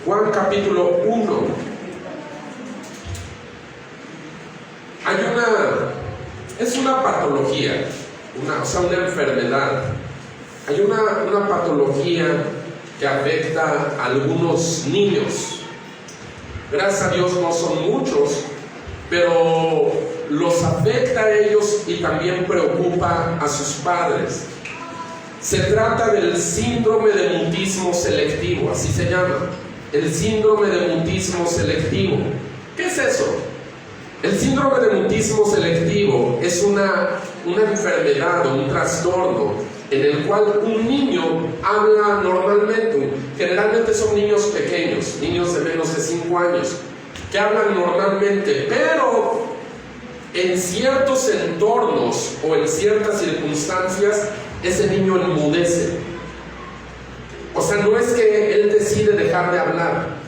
Juan capítulo 1. Es una patología, una enfermedad. Hay una patología que afecta a algunos niños. Gracias a Dios no son muchos, pero los afecta a ellos y también preocupa a sus padres. Se trata del síndrome de mutismo selectivo, así se llama, el síndrome de mutismo selectivo. ¿Qué es eso? El síndrome de mutismo selectivo es una enfermedad o un trastorno en el cual un niño habla normalmente. Generalmente son niños pequeños, niños de menos de 5 años, que hablan normalmente, pero en ciertos entornos o en ciertas circunstancias ese niño enmudece. O sea, no es que él decide dejar de hablar,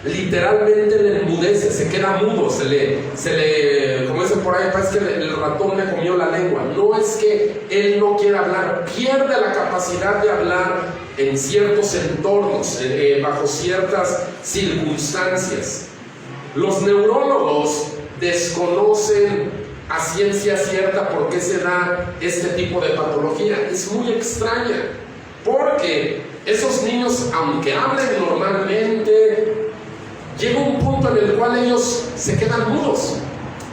literalmente le enmudece, se queda mudo, se le, como dicen por ahí, parece que el ratón le comió la lengua. No es que él no quiera hablar, pierde la capacidad de hablar en ciertos entornos, bajo ciertas circunstancias. Los neurólogos desconocen a ciencia cierta por qué se da este tipo de patología. Es muy extraña, porque esos niños, aunque hablen normalmente, llega un punto en el cual ellos se quedan mudos.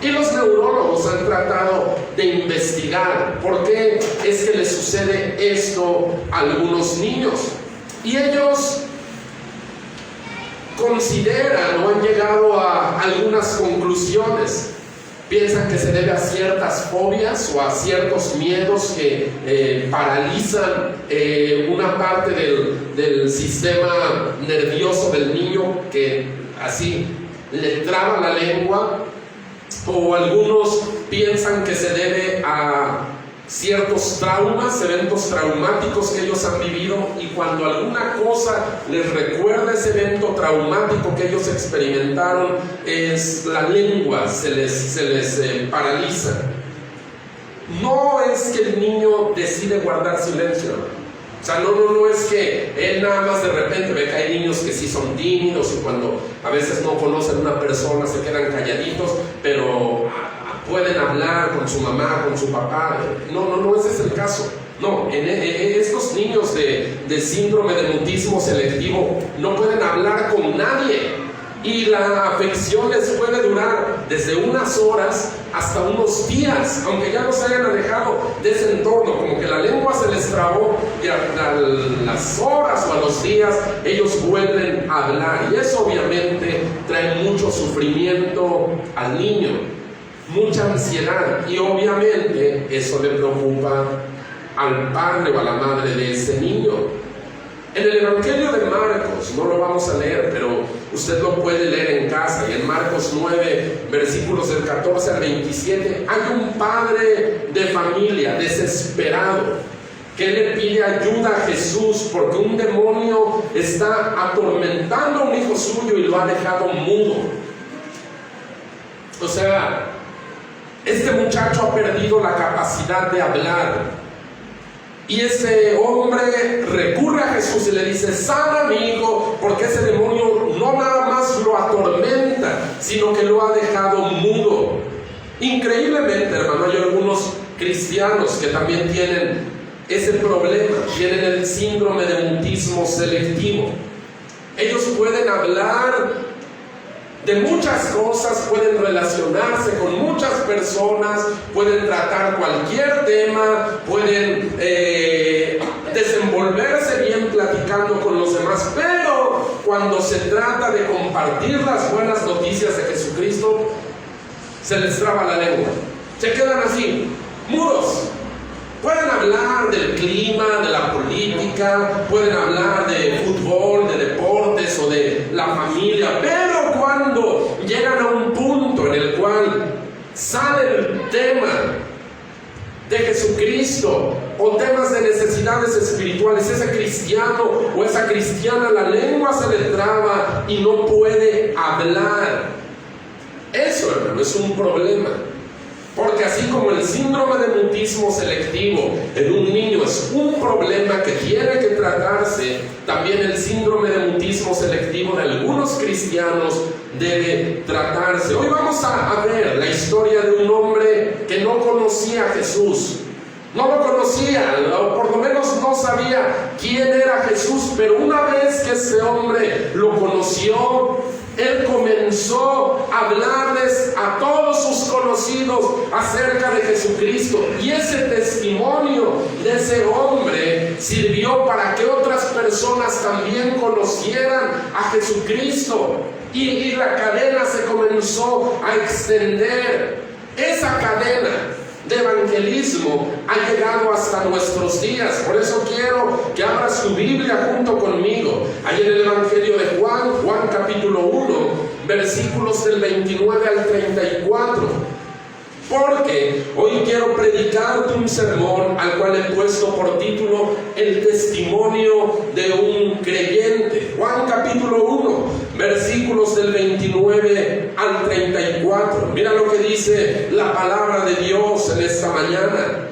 Y los neurólogos han tratado de investigar por qué es que les sucede esto a algunos niños. Y ellos consideran o han llegado a algunas conclusiones. Piensan que se debe a ciertas fobias o a ciertos miedos que paralizan una parte del sistema nervioso del niño, que así le traba la lengua. O algunos piensan que se debe a ciertos traumas, eventos traumáticos que ellos han vivido, y cuando alguna cosa les recuerda ese evento traumático que ellos experimentaron, es la lengua, se les paraliza. No es que el niño decide guardar silencio, o sea, no es que él nada más de repente ve que hay niños que sí son tímidos y cuando a veces no conocen a una persona se quedan calladitos, pero pueden hablar con su mamá, con su papá. No, ese es el caso. No, estos niños de síndrome de mutismo selectivo no pueden hablar con nadie, y la afección les puede durar desde unas horas hasta unos días, aunque ya no se hayan alejado de ese entorno, como que la lengua se les trabó, y a las horas o a los días ellos vuelven a hablar, y eso obviamente trae mucho sufrimiento al niño, mucha ansiedad, y obviamente eso le preocupa al padre o a la madre de ese niño. En el Evangelio de Marcos, no lo vamos a leer, pero usted lo puede leer en casa, y en Marcos 9, versículos del 14 al 27, hay un padre de familia desesperado que le pide ayuda a Jesús porque un demonio está atormentando a un hijo suyo y lo ha dejado mudo. O sea, este muchacho ha perdido la capacidad de hablar. Y ese hombre recurre a Jesús y le dice: sana a mi hijo, porque ese demonio no nada más lo atormenta, sino que lo ha dejado mudo. Increíblemente, hermano, hay algunos cristianos que también tienen ese problema, tienen el síndrome de mutismo selectivo. Ellos pueden hablar de muchas cosas, pueden relacionarse con muchas personas, pueden tratar cualquier tema, pueden desenvolverse bien platicando con los demás, pero cuando se trata de compartir las buenas noticias de Jesucristo, se les traba la lengua, se quedan así, mudos. Pueden hablar del clima, de la política, pueden hablar de fútbol, de deportes o de la familia, pero cuando llegan a un punto en el cual sale el tema de Jesucristo o temas de necesidades espirituales, ese cristiano o esa cristiana, la lengua se le traba y no puede hablar. Eso, hermano, es un problema. Porque así como el síndrome de mutismo selectivo en un niño es un problema que tiene que tratarse, también el síndrome de mutismo selectivo de algunos cristianos debe tratarse. Hoy vamos a ver la historia de un hombre que no conocía a Jesús. No lo conocía, o por lo menos no sabía quién era Jesús, pero una vez que ese hombre lo conoció, él comenzó a hablarles a todos sus conocidos acerca de Jesucristo. Y ese testimonio de ese hombre sirvió para que otras personas también conocieran a Jesucristo. Y la cadena se comenzó a extender. Esa cadena de evangelismo ha llegado hasta nuestros días. Por eso quiero que abras tu Biblia junto conmigo. Ahí en el Evangelio de Juan capítulo 1, versículos del 29 al 34. Porque hoy quiero predicarte un sermón al cual he puesto por título El testimonio de un creyente. Juan capítulo 1, versículos del 29 al 34. Mira lo que dice la palabra de Dios en esta mañana.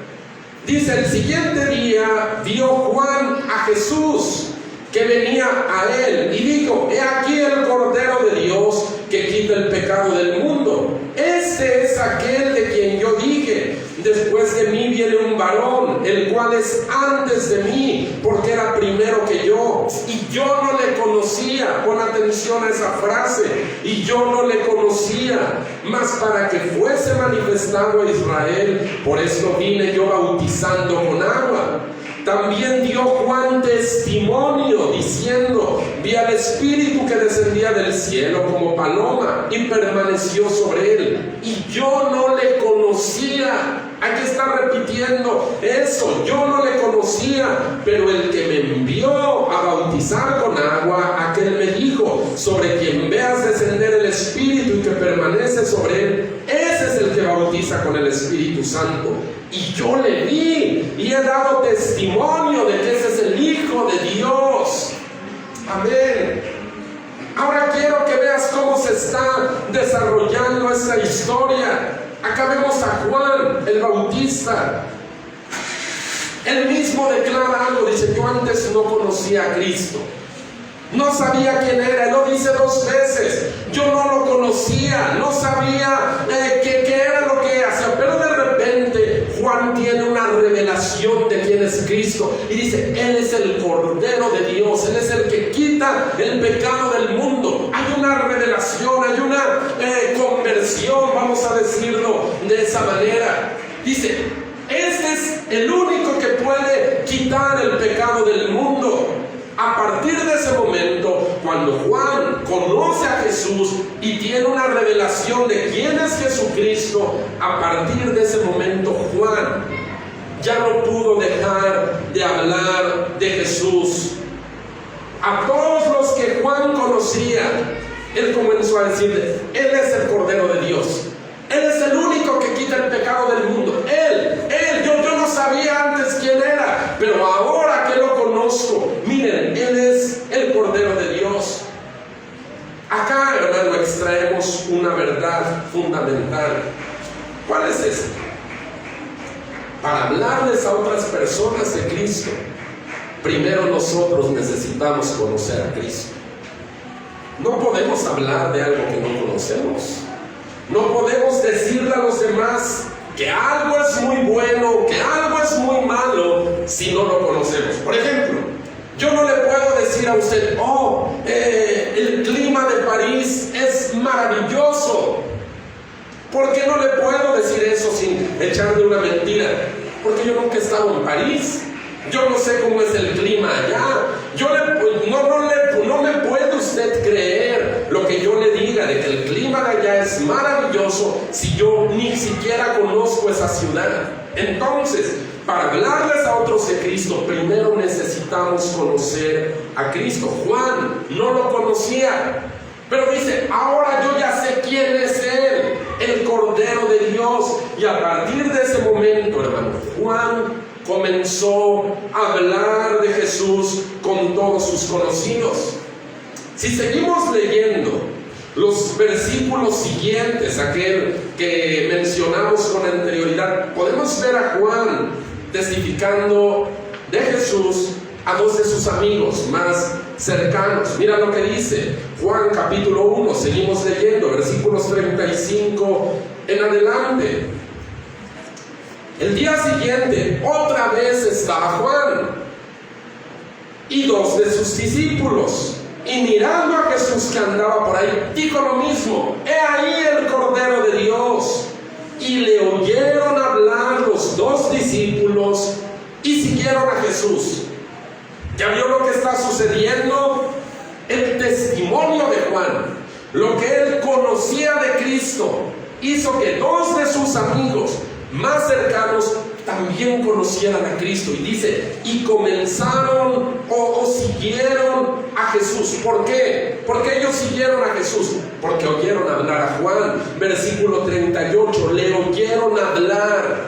Dice: el siguiente día vio Juan a Jesús que venía a él y dijo: he aquí el Cordero de Dios que quita el pecado del mundo. Este es aquel de quien yo dije: después de mí viene un varón, el cual es antes de mí, porque era primero que yo, y yo no le conocía. Pon atención a esa frase: y yo no le conocía, mas para que fuese manifestado a Israel, por esto vine yo bautizando con agua. También dio Juan testimonio diciendo: vi al Espíritu que descendía del cielo como paloma y permaneció sobre él, y yo no le conocía. Aquí está repitiendo eso: yo no le conocía, pero el que me envió a bautizar con agua, aquel me dijo: sobre quien veas descender el Espíritu y que permanece sobre él, ese es el que bautiza con el Espíritu Santo. Y yo le vi y he dado testimonio de que ese es el Hijo de Dios. Amén. Ahora quiero que veas cómo se está desarrollando esta historia. Acá vemos a Juan el Bautista. Él mismo declara algo, dice: yo antes no conocía a Cristo, no sabía quién era. Él lo dice 2 veces: yo no lo conocía, no sabía qué era lo que hacía. Pero de repente Juan tiene una revelación de quién es Cristo y dice: Él es el Cordero de Dios, Él es el que quita el pecado del mundo. Hay una revelación, hay una conversión, vamos a decirlo de esa manera. Dice: este es el único que puede quitar el pecado del mundo. A partir de ese momento, cuando Juan conoce a Jesús y tiene una revelación de quién es Jesucristo, a partir de ese momento Juan ya no pudo dejar de hablar de Jesús. A todos los que Juan conocía, él comenzó a decirle: Él es el Cordero de Dios, Él es el único que quita el pecado del mundo. Yo no sabía antes quién era, pero ahora que lo conozco, miren, Él es el Cordero de Dios. Acá, hermano, extraemos una verdad fundamental. ¿Cuál es esta? Para hablarles a otras personas de Cristo, primero nosotros necesitamos conocer a Cristo. No podemos hablar de algo que no conocemos. No podemos decirle a los demás que algo es muy bueno, que algo es muy malo, si no lo conocemos. Por ejemplo, yo no le puedo decir a usted: el clima de París es maravilloso. ¿Por qué no le puedo decir eso sin echarle una mentira? Porque yo nunca he estado en París. Yo no sé cómo es el clima allá. No me puede usted creer lo que yo le diga de que el clima de allá es maravilloso si yo ni siquiera conozco esa ciudad. Entonces, para hablarles a otros de Cristo, primero necesitamos conocer a Cristo. Juan no lo conocía, pero dice: ahora yo ya sé quién es Él, el Cordero de Dios. Y a partir de ese momento, hermano, Juan comenzó a hablar de Jesús con todos sus conocidos. Si seguimos leyendo los versículos siguientes, aquel que mencionamos con anterioridad, podemos ver a Juan testificando de Jesús a dos de sus amigos más cercanos. Mira lo que dice Juan capítulo 1, seguimos leyendo, versículos 35 en adelante. El día siguiente, otra vez estaba Juan y dos de sus discípulos, y mirando a Jesús que andaba por ahí, dijo lo mismo: he ahí el Cordero de Dios. Y le oyeron hablar los dos discípulos y siguieron a Jesús. ¿Ya vio lo que está sucediendo? El testimonio de Juan, lo que él conocía de Cristo, hizo que dos de sus amigos más cercanos también conocieran a Cristo. Y dice, y comenzaron o siguieron a Jesús. ¿Por qué? Porque ellos siguieron a Jesús, porque oyeron hablar a Juan. Versículo 38, le oyeron hablar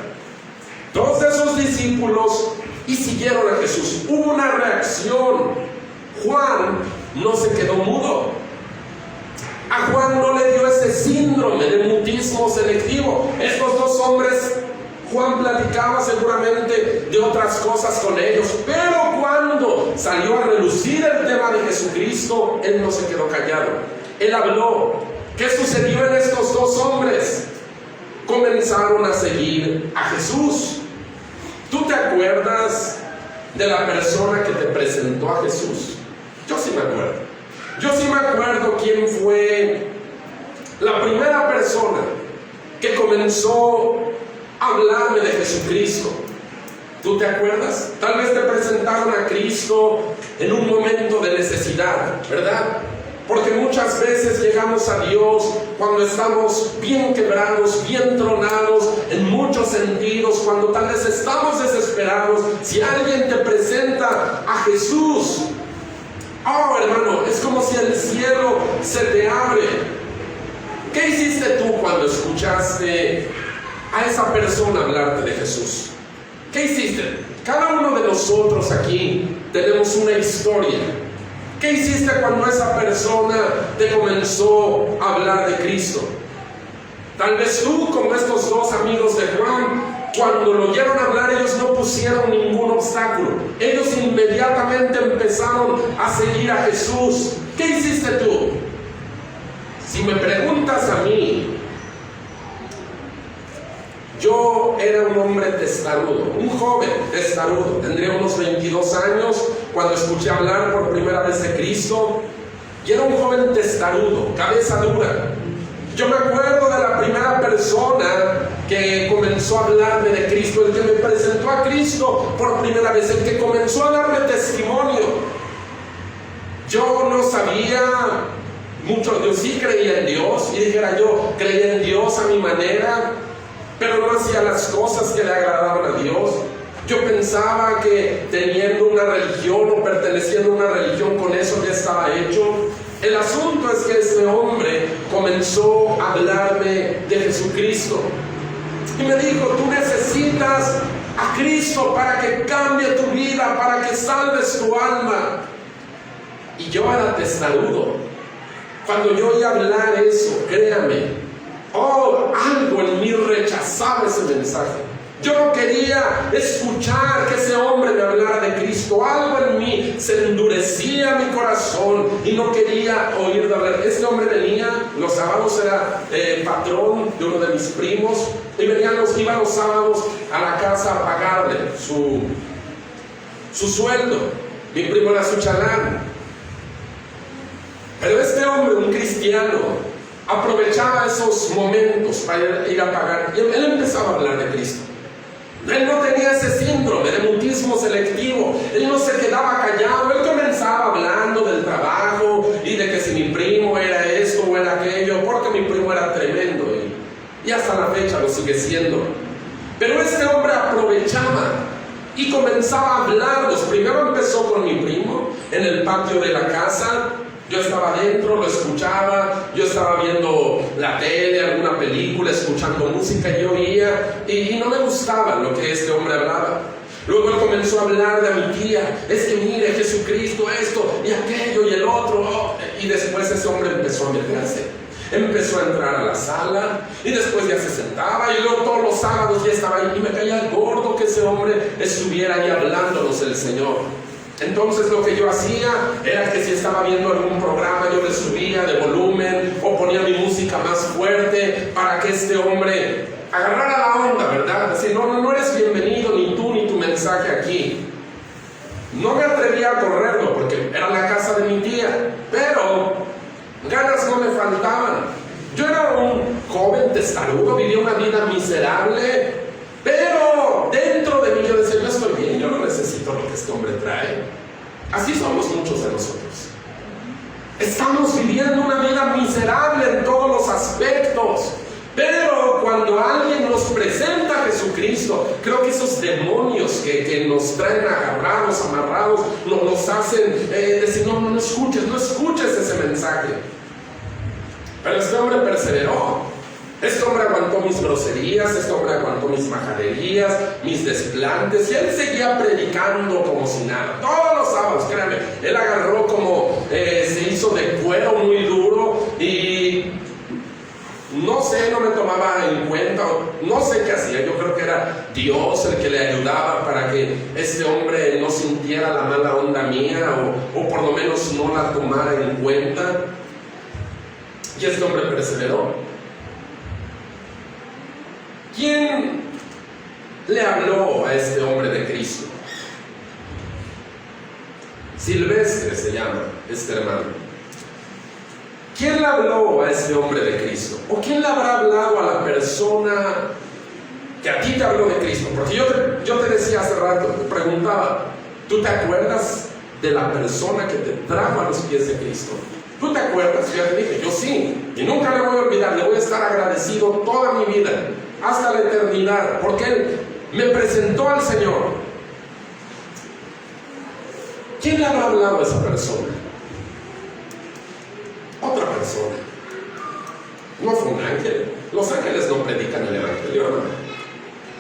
dos de sus discípulos y siguieron a Jesús. Hubo una reacción. Juan no se quedó mudo. A Juan no le dio ese síndrome de mutismo selectivo. Estos dos hombres, Juan platicaba seguramente de otras cosas con ellos, pero cuando salió a relucir el tema de Jesucristo, él no se quedó callado. Él habló. ¿Qué sucedió en estos dos hombres? Comenzaron a seguir a Jesús. ¿Tú te acuerdas de la persona que te presentó a Jesús? Yo sí me acuerdo. Yo sí me acuerdo quién fue la primera persona que comenzó a hablarme de Jesucristo. ¿Tú te acuerdas? Tal vez te presentaron a Cristo en un momento de necesidad, ¿verdad? Porque muchas veces llegamos a Dios cuando estamos bien quebrados, bien tronados en muchos sentidos, cuando tal vez estamos desesperados. Si alguien te presenta a Jesús, oh hermano, es como si el cielo se te abre. ¿Qué hiciste tú cuando escuchaste a esa persona hablarte de Jesús? ¿Qué hiciste? Cada uno de nosotros aquí tenemos una historia. ¿Qué hiciste cuando esa persona te comenzó a hablar de Cristo? Tal vez tú, como estos dos amigos de Juan, cuando lo oyeron hablar, ellos no pusieron ningún obstáculo. Ellos inmediatamente empezaron a seguir a Jesús. ¿Qué hiciste tú? Si me preguntas a mí, yo era un hombre testarudo, un joven testarudo. Tendría unos 22 años cuando escuché hablar por primera vez de Cristo. Y era un joven testarudo, cabeza dura. Yo me acuerdo de la primera persona que comenzó a hablarme de Cristo, el que me presentó a Cristo por primera vez, el que comenzó a darme testimonio. Yo no sabía mucho, yo sí creía en Dios, y dijera yo, creía en Dios a mi manera, pero no hacía las cosas que le agradaban a Dios. Yo pensaba que teniendo una religión o perteneciendo a una religión, con eso ya estaba hecho. El asunto es que este hombre comenzó a hablarme de Jesucristo y me dijo, tú necesitas a Cristo para que cambie tu vida, para que salves tu alma. Y yo era testarudo. Cuando yo oía hablar eso, créame, algo en mí rechazaba ese mensaje. Yo no quería escuchar que ese hombre me hablara de Cristo. Algo en mí se endurecía mi corazón y no quería oír de hablar. Este hombre venía los sábados, era patrón de uno de mis primos, y iba los sábados a la casa a pagarle su sueldo. Mi primo era su chalán. Pero este hombre, un cristiano, aprovechaba esos momentos para ir a pagar, y él empezaba a hablar de Cristo. Él no tenía ese síndrome de mutismo selectivo. Él no se quedaba callado. Él comenzaba hablando del trabajo y de que si mi primo era esto o era aquello, porque mi primo era tremendo y hasta la fecha lo sigue siendo. Pero este hombre aprovechaba y comenzaba a hablarlos. Primero empezó con mi primo en el patio de la casa. Yo estaba adentro, lo escuchaba, yo estaba viendo la tele, alguna película, escuchando música, yo oía y no me gustaba lo que este hombre hablaba. Luego él comenzó a hablar de mi tía, es que mire Jesucristo, esto y aquello y el otro, Y después ese hombre empezó a meterse. Empezó a entrar a la sala y después ya se sentaba y luego todos los sábados ya estaba ahí y me caía gordo que ese hombre estuviera ahí hablándonos del Señor. Entonces lo que yo hacía era que si estaba viendo algún programa yo le subía de volumen o ponía mi música más fuerte para que este hombre agarrara la onda, ¿verdad? Decir, no eres bienvenido ni tú ni tu mensaje aquí. No me atrevía a correrlo porque era la casa de mi tía, pero ganas no me faltaban. Yo era un joven testarudo, vivía una vida miserable, pero dentro de mí yo decía, yo estoy bien, yo no necesito lo que este hombre trae. Así somos muchos de nosotros. Estamos viviendo una vida miserable en todos los aspectos, pero cuando alguien nos presenta a Jesucristo, creo que esos demonios que nos traen agarrados, amarrados, nos hacen decir, no escuches ese mensaje. Pero este hombre perseveró. Este hombre aguantó mis groserías, este hombre aguantó mis majaderías, mis desplantes, y él seguía predicando como si nada. Todos los sábados, créanme, él agarró como, se hizo de cuero muy duro y no sé, no me tomaba en cuenta, no sé qué hacía. Yo creo que era Dios el que le ayudaba para que este hombre no sintiera la mala onda mía o por lo menos no la tomara en cuenta. Y este hombre perseveró. ¿Quién le habló a este hombre de Cristo? Silvestre se llama este hermano. ¿Quién le habló a este hombre de Cristo? ¿O quién le habrá hablado a la persona que a ti te habló de Cristo? Porque yo te decía hace rato, te preguntaba, ¿tú te acuerdas de la persona que te trajo a los pies de Cristo? ¿Tú te acuerdas? Yo te dije, yo sí, y nunca le voy a olvidar, le voy a estar agradecido toda mi vida, hasta la eternidad, porque Él me presentó al Señor. ¿Quién le habrá hablado a esa persona? Otra persona. No fue un ángel. Los ángeles no predican el Evangelio, hermano.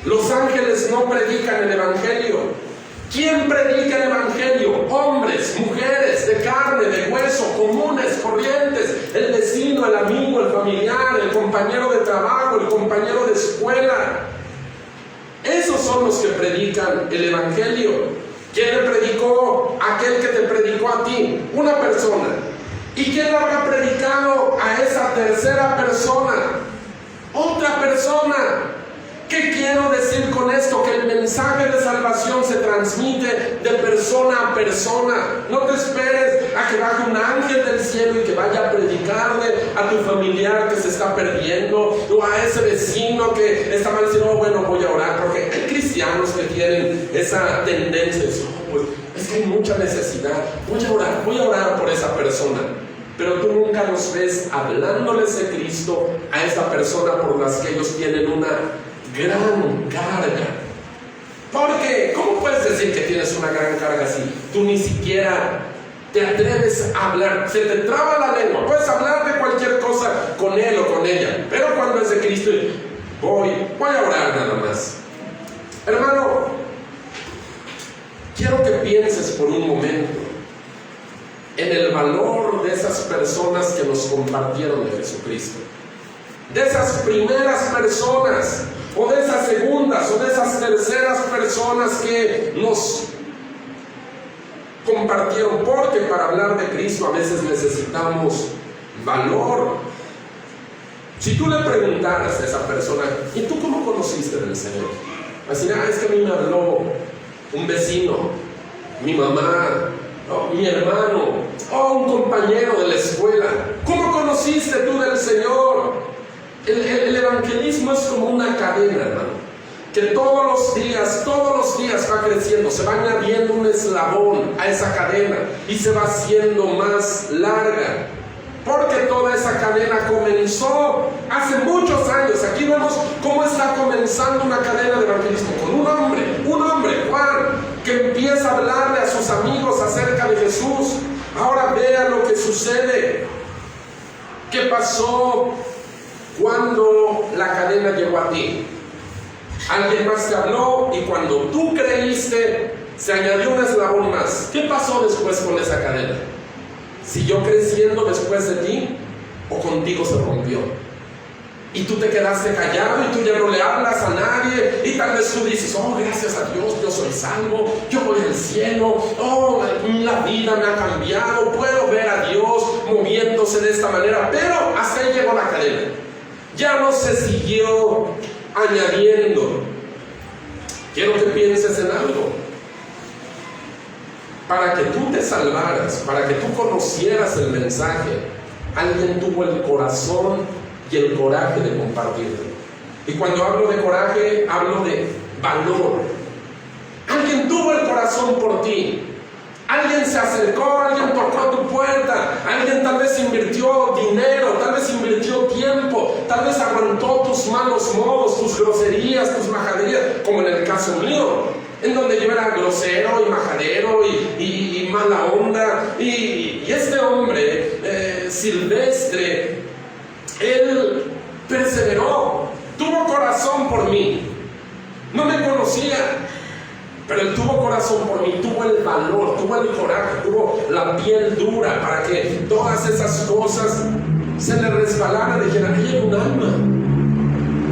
Los ángeles no predican el Evangelio. ¿Quién predica el Evangelio? Hombres, mujeres, de carne, de hueso, comunes, corrientes, el vecino, el amigo, el familiar, el compañero de trabajo, el compañero de escuela. Esos son los que predican el Evangelio. ¿Quién le predicó? Aquel que te predicó a ti, una persona. ¿Y quién le habrá predicado a esa tercera persona? Otra persona. ¿Qué quiero decir con esto? Que el mensaje de salvación se transmite de persona a persona. No te esperes a que baje un ángel del cielo y que vaya a predicarle a tu familiar que se está perdiendo, o a ese vecino que está mal diciendo, bueno, voy a orar, porque hay cristianos que tienen esa tendencia de decir, pues es que hay mucha necesidad, voy a orar por esa persona. Pero tú nunca los ves hablándoles de Cristo a esa persona por las que ellos tienen una gran carga. Porque, ¿cómo puedes decir que tienes una gran carga si tú ni siquiera te atreves a hablar? Se te traba la lengua, puedes hablar de cualquier cosa con él o con ella, pero cuando es de Cristo, voy a orar nada más. Hermano, quiero que pienses por un momento en el valor de esas personas que nos compartieron de Jesucristo, de esas primeras personas, o de esas segundas, o de esas terceras personas que nos compartieron, porque para hablar de Cristo a veces necesitamos valor. Si tú le preguntaras a esa persona, ¿y tú cómo conociste del Señor? Así, es que a mí me habló un vecino, mi mamá, mi hermano, o un compañero de la escuela. ¿Cómo conociste tú del Señor? El evangelismo es como una cadena, hermano, que todos los días va creciendo, se va añadiendo un eslabón a esa cadena y se va haciendo más larga, porque toda esa cadena comenzó hace muchos años. Aquí vemos cómo está comenzando una cadena de evangelismo con un hombre, Juan, que empieza a hablarle a sus amigos acerca de Jesús. Ahora vea lo que sucede. ¿Qué pasó cuando la cadena llegó a ti? Alguien más te habló y cuando tú creíste se añadió un eslabón más. ¿Qué pasó después con esa cadena? ¿Siguió creciendo después de ti o contigo se rompió? Y tú te quedaste callado y tú ya no le hablas a nadie, y tal vez tú dices: oh, gracias a Dios, yo soy salvo, yo voy al cielo, oh, la vida me ha cambiado, puedo ver a Dios moviéndose de esta manera. Pero hasta ahí llegó la cadena, ya no se siguió añadiendo. Quiero que pienses en algo. Para que tú te salvaras, para que tú conocieras el mensaje, alguien tuvo el corazón y el coraje de compartirlo. Y cuando hablo de coraje, hablo de valor. Alguien tuvo el corazón por ti. Alguien se acercó, alguien tocó tu puerta, alguien tal vez invirtió dinero, tal vez invirtió tiempo, tal vez aguantó tus malos modos, tus groserías, tus majaderías, como en el caso mío, en donde yo era grosero y majadero y mala onda. Y este hombre, Silvestre, él perseveró, tuvo corazón por mí. No me conocía, pero él tuvo corazón por mí, tuvo el valor, tuvo el coraje, tuvo la piel dura para que todas esas cosas se le resbalaran y dijeran: ahí hay un alma.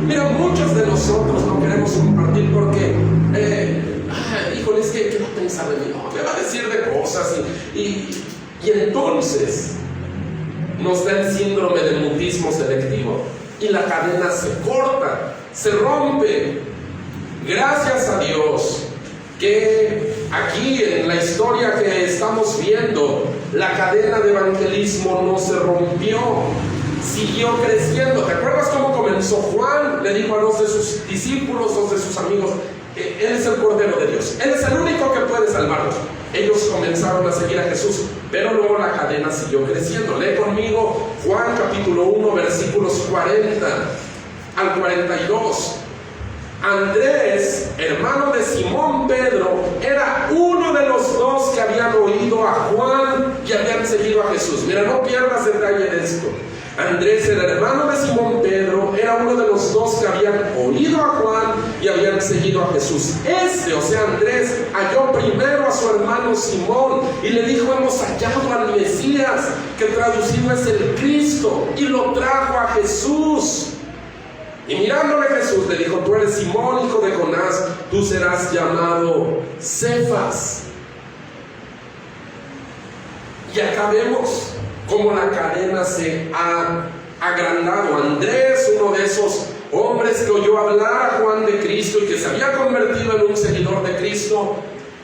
Mira, muchos de nosotros no queremos compartir porque híjole, es que ¿qué va a pensar de mí? No, me va a decir de cosas y entonces nos da el síndrome del mutismo selectivo y la cadena se corta, se rompe. Gracias a Dios que aquí en la historia que estamos viendo, la cadena de evangelismo no se rompió, siguió creciendo. ¿Te acuerdas cómo comenzó? Juan le dijo a 2 de sus discípulos, 2 de sus amigos: Él es el Cordero de Dios, Él es el único que puede salvarnos. Ellos comenzaron a seguir a Jesús, pero luego la cadena siguió creciendo. Lee conmigo Juan capítulo 1, versículos 40 al 42. Andrés, hermano de Simón Pedro, era uno de los 2 que habían oído a Juan y habían seguido a Jesús. Mira, no pierdas detalle de esto. Andrés, el hermano de Simón Pedro, era uno de los 2 que habían oído a Juan y habían seguido a Jesús. O sea, Andrés, halló primero a su hermano Simón y le dijo: hemos hallado al Mesías, que traducido es el Cristo, y lo trajo a Jesús. Y mirándole Jesús le dijo: tú eres Simón, hijo de Jonás, tú serás llamado Cefas. Y acá vemos cómo la cadena se ha agrandado. Andrés, uno de esos hombres que oyó hablar a Juan de Cristo y que se había convertido en un seguidor de Cristo,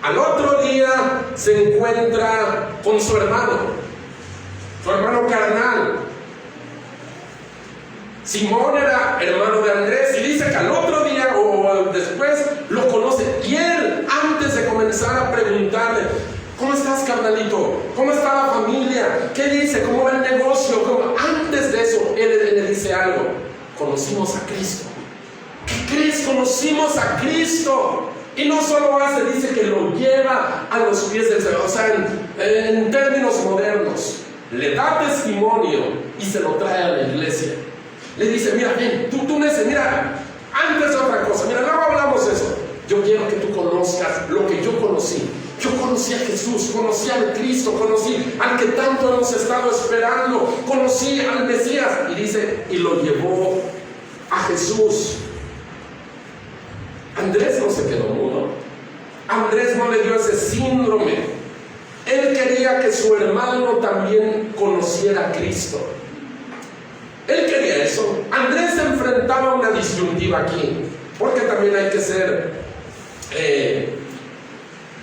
al otro día se encuentra con su hermano carnal. Simón era hermano de Andrés, y dice que al otro día o después lo conoce. Y él, antes de comenzar a preguntarle: ¿cómo estás, carnalito? ¿Cómo está la familia? ¿Qué dice? ¿Cómo va el negocio? Antes de eso, él le dice algo: conocimos a Cristo. ¿Qué crees? Conocimos a Cristo. Y no solo dice que lo lleva a los pies del Señor. O sea, en términos modernos, le da testimonio y se lo trae a la iglesia. Le dice: mira, ven, tú neces, mira, antes de otra cosa, mira, luego hablamos de eso. Yo quiero que tú conozcas lo que yo conocí. Yo conocí a Jesús, conocí al Cristo, conocí al que tanto hemos estado esperando, conocí al Mesías. Y dice: y lo llevó a Jesús. Andrés no se quedó mudo. Andrés no le dio ese síndrome. Él quería que su hermano también conociera a Cristo. Él quería eso. Andrés se enfrentaba a una disyuntiva aquí, porque también hay que ser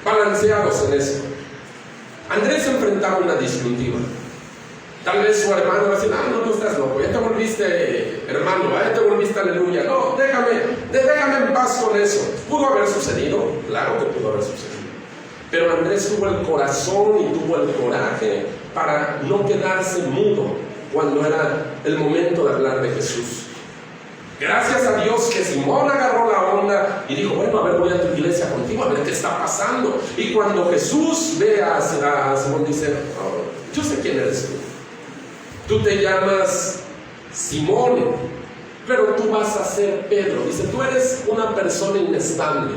balanceados en eso. Andrés se enfrentaba a una disyuntiva. Tal vez su hermano va a decir: no, tú estás loco, ya te volviste hermano, ya te volviste aleluya. No, déjame en paz con eso. ¿Pudo haber sucedido? Claro que pudo haber sucedido. Pero Andrés tuvo el corazón y tuvo el coraje para no quedarse mudo cuando era el momento de hablar de Jesús. Gracias a Dios que Simón agarró la onda y dijo: bueno, a ver, voy a tu iglesia contigo, a ver qué está pasando. Y cuando Jesús ve a Simón, dice: oh, yo sé quién eres tú. Tú te llamas Simón, pero tú vas a ser Pedro. Dice: tú eres una persona inestable,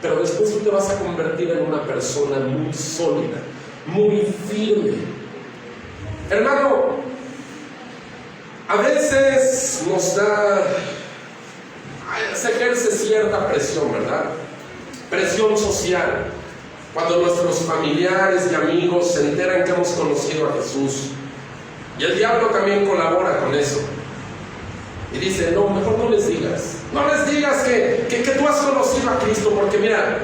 pero después tú te vas a convertir en una persona muy sólida, muy firme. Hermano, a veces se ejerce cierta presión, ¿verdad? Presión social. Cuando nuestros familiares y amigos se enteran que hemos conocido a Jesús. Y el diablo también colabora con eso. Y dice, no, mejor no les digas. No les digas que tú has conocido a Cristo, porque mira,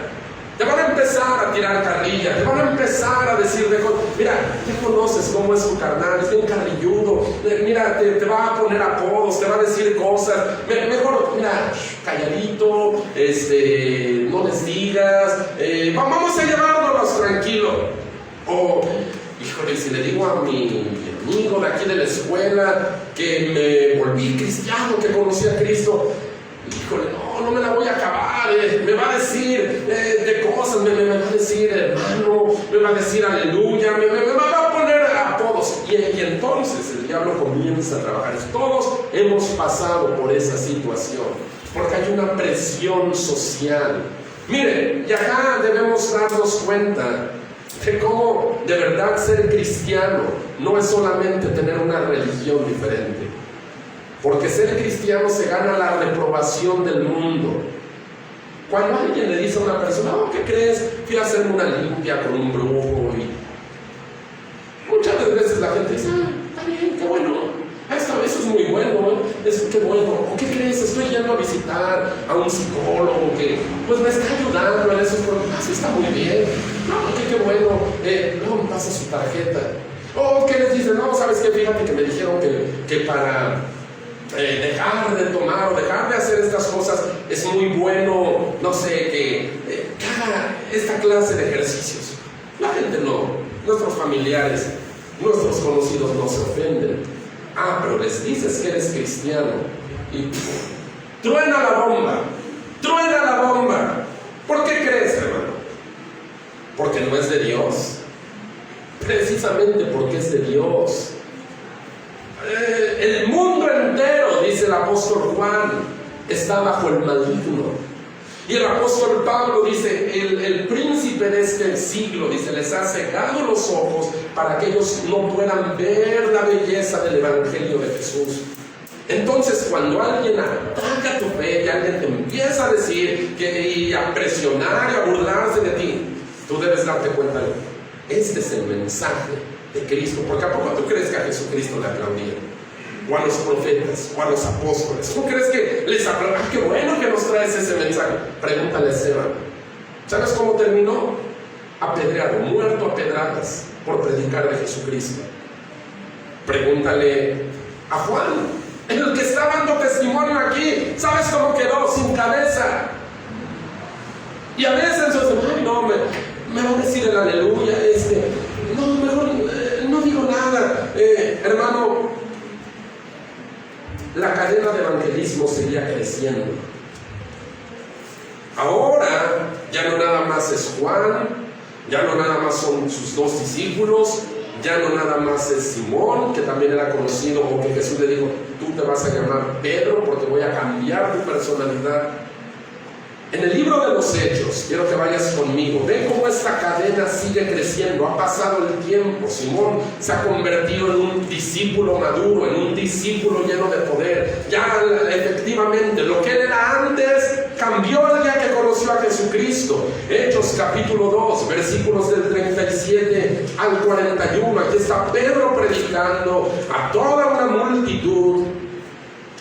te van a empezar a tirar carrilla, te van a empezar a decir de cosas. Mira, ya conoces cómo es tu carnal, es bien carrilludo. Mira, te va a poner apodos, te va a decir cosas. Mejor, mira, calladito, no les digas, vamos a llevárnoslos tranquilo. O, híjole, si le digo a mi amigo de aquí de la escuela que me volví cristiano, que conocí a Cristo, híjole, no me la voy a acabar, me va a decir de cosas, me va a decir hermano, me va a decir aleluya, me va a poner apodos. Y entonces el diablo comienza a trabajar. Todos hemos pasado por esa situación, porque hay una presión social. Mire, y acá debemos darnos cuenta de cómo de verdad ser cristiano no es solamente tener una religión diferente. Porque ser cristiano se gana la reprobación del mundo. Cuando alguien le dice a una persona, oh, ¿qué crees? Fui a hacerme una limpia con un brujo. Y muchas veces la gente dice, está bien, qué bueno. Eso es muy bueno, qué bueno. ¿O qué crees? Estoy yendo a visitar a un psicólogo que pues me está ayudando en esos problemas. Sí, está muy bien. No, qué bueno. Luego me pasa su tarjeta. O que les dicen, no, ¿sabes qué? Fíjate que me dijeron que para dejar de tomar o dejar de hacer estas cosas es muy bueno, no sé, que haga esta clase de ejercicios. La gente no, nuestros familiares, nuestros conocidos no se ofenden. Ah, pero les dices que eres cristiano y truena la bomba, truena la bomba. ¿Por qué crees, hermano? Porque no es de Dios. Precisamente porque es de Dios. El mundo entero, dice el apóstol Juan, está bajo el maligno. Y el apóstol Pablo dice, el príncipe de este siglo, dice, les ha cegado los ojos para que ellos no puedan ver la belleza del evangelio de Jesús. Entonces, cuando alguien ataca tu fe y alguien te empieza a decir y a presionar y a burlarse de ti, tú debes darte cuenta de este es el mensaje de Cristo. Porque ¿a poco tú crees que a Jesucristo le aplaudieron? O a los profetas, o a los apóstoles. ¿Tú crees que les aplaudieron? ¡Qué bueno que nos traes ese mensaje! Pregúntale a Esteban. ¿Sabes cómo terminó? Apedreado, muerto a pedradas por predicar de Jesucristo. Pregúntale a Juan, el que está dando testimonio aquí. ¿Sabes cómo quedó? Sin cabeza. Y a veces ay, no, me va a decir el aleluya, no, mejor no digo nada. Hermano, la cadena de evangelismo seguía creciendo. Ahora ya no nada más es Juan, ya no nada más son sus 2 discípulos, ya no nada más es Simón, que también era conocido, o que Jesús le dijo, tú te vas a llamar Pedro porque voy a cambiar tu personalidad. En el libro de los Hechos, quiero que vayas conmigo, ven cómo esta cadena sigue creciendo. Ha pasado el tiempo, Simón se ha convertido en un discípulo maduro, en un discípulo lleno de poder. Ya efectivamente, lo que él era antes cambió el día que conoció a Jesucristo. Hechos capítulo 2, versículos del 37 al 41. Aquí está Pedro predicando a toda una multitud.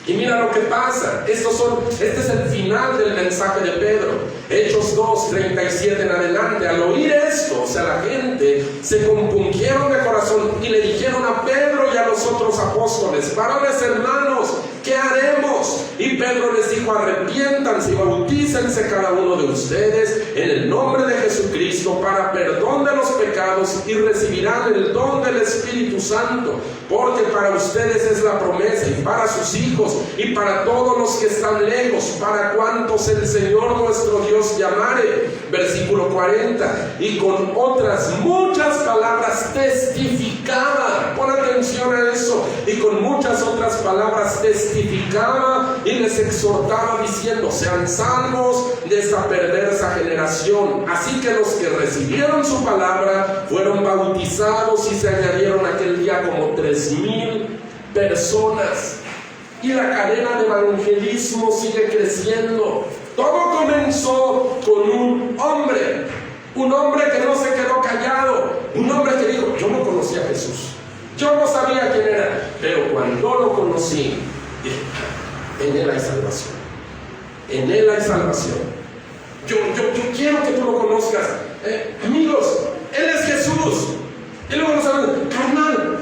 Y mira lo que pasa. Este es el final del mensaje de Pedro. Hechos 2, 37 en adelante. Al oír esto, o sea, la gente se compungieron de corazón y le dijeron a Pedro y a los otros apóstoles, varones hermanos, ¿qué haremos? Y Pedro les dijo, arrepiéntanse y bautícense cada uno de ustedes en el nombre de Jesucristo para perdón de los pecados y recibirán el don del Espíritu Santo, porque para ustedes es la promesa y para sus hijos y para todos los que están lejos, para cuantos el Señor nuestro Dios llamare. Versículo 40. Y con otras muchas palabras testificaba. Pon atención a eso. y con muchas otras palabras testificaba y les exhortaba diciendo: sean salvos de esta perversa generación. Así que los que recibieron su palabra fueron bautizados y se añadieron aquel día como 3,000 personas. Y la cadena de evangelismo sigue creciendo. Todo comenzó con un hombre que no se quedó callado, un hombre que dijo: yo no conocía a Jesús, yo no sabía quién era, pero cuando lo conocí, dije: en Él hay salvación, en Él hay salvación. Yo quiero que tú lo conozcas. Amigos, Él es Jesús. Y luego nos hablan: carnal,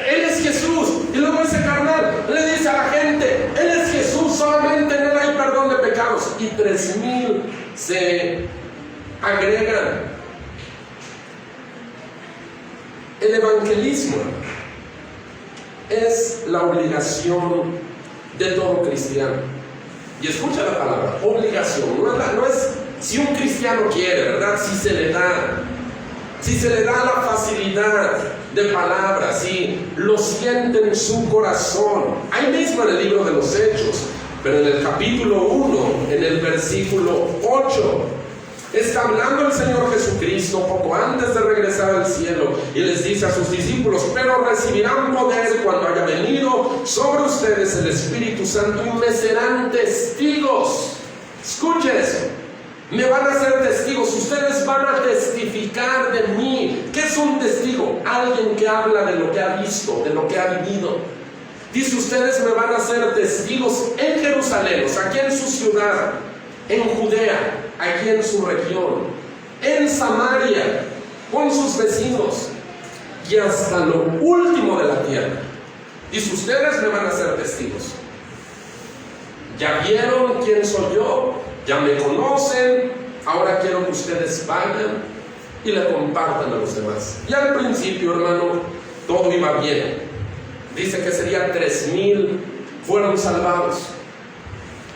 Él es Jesús. Y luego ese carnal le dice a la gente: Él es Jesús, solamente en Él hay perdón de pecados. Y 3,000 se agregan. El evangelismo es la obligación de todo cristiano. Y escucha la palabra, obligación. No es si un cristiano quiere, ¿verdad? Si se le da la facilidad de palabra, si lo siente en su corazón. Ahí mismo en el libro de los Hechos, pero en el capítulo 1, en el versículo 8, está hablando el Señor Jesucristo poco antes de regresar al cielo, y les dice a sus discípulos: pero recibirán poder cuando haya venido sobre ustedes el Espíritu Santo, y me serán testigos. Escuchen eso: me van a ser testigos, ustedes van a testificar de mí. ¿Qué es un testigo? Alguien que habla de lo que ha visto, de lo que ha vivido. Dice: ustedes me van a ser testigos en Jerusalén, o sea, aquí en su ciudad, en Judea, aquí en su región, en Samaria, con sus vecinos, y hasta lo último de la tierra. Dice: ustedes me van a ser testigos. Ya vieron quién soy yo, ya me conocen, ahora quiero que ustedes vayan y le compartan a los demás. Y al principio, hermano, todo iba bien. Dice que serían 3,000 fueron salvados.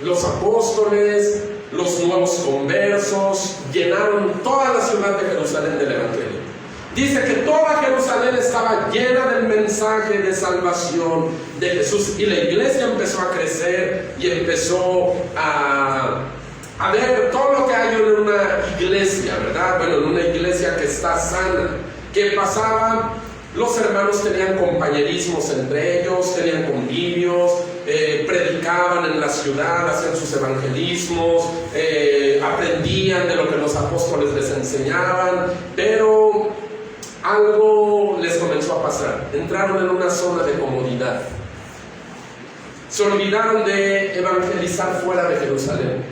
Los apóstoles, los nuevos conversos, llenaron toda la ciudad de Jerusalén del Evangelio. Dice que toda Jerusalén estaba llena del mensaje de salvación de Jesús, y la iglesia empezó a crecer y empezó a ver todo lo que hay en una iglesia, ¿verdad? Bueno, en una iglesia que está sana. ¿Qué pasaba? Los hermanos tenían compañerismos entre ellos, tenían convivios, predicaban en la ciudad, hacían sus evangelismos, aprendían de lo que los apóstoles les enseñaban, pero algo les comenzó a pasar. Entraron en una zona de comodidad. Se olvidaron de evangelizar fuera de Jerusalén.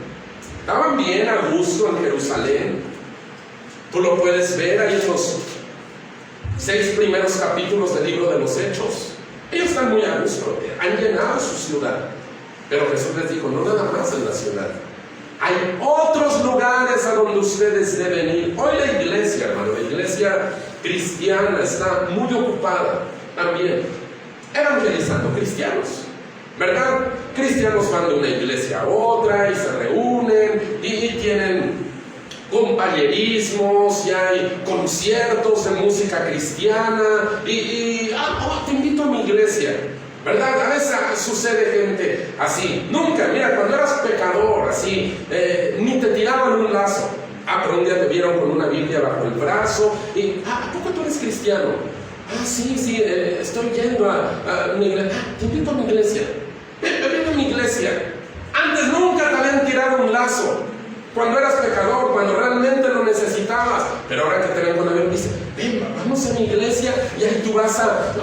Estaban bien a gusto en Jerusalén. Tú lo puedes ver ahí en los 6 primeros capítulos del libro de los Hechos. Ellos están muy a gusto, han llenado su ciudad. Pero Jesús les dijo: no nada más en la ciudad, hay otros lugares a donde ustedes deben ir. Hoy la iglesia, hermano, la iglesia cristiana está muy ocupada también evangelizando cristianos, ¿verdad? Cristianos van de una iglesia a otra y se reúnen y tienen compañerismos, y hay conciertos de música cristiana, te invito a mi iglesia, ¿verdad? A veces sucede gente así. Nunca, mira, cuando eras pecador, así, ni te tiraban un lazo. Pero un día te vieron con una Biblia bajo el brazo y: ¿a poco tú eres cristiano? Sí, estoy yendo a mi iglesia. Te invito a mi iglesia. Ven a mi iglesia. Antes nunca te habían tirado un lazo, cuando eras pecador, cuando realmente lo necesitabas. Pero ahora que te ven con la Biblia, dice: ven, vamos a mi iglesia, y ahí tú vas a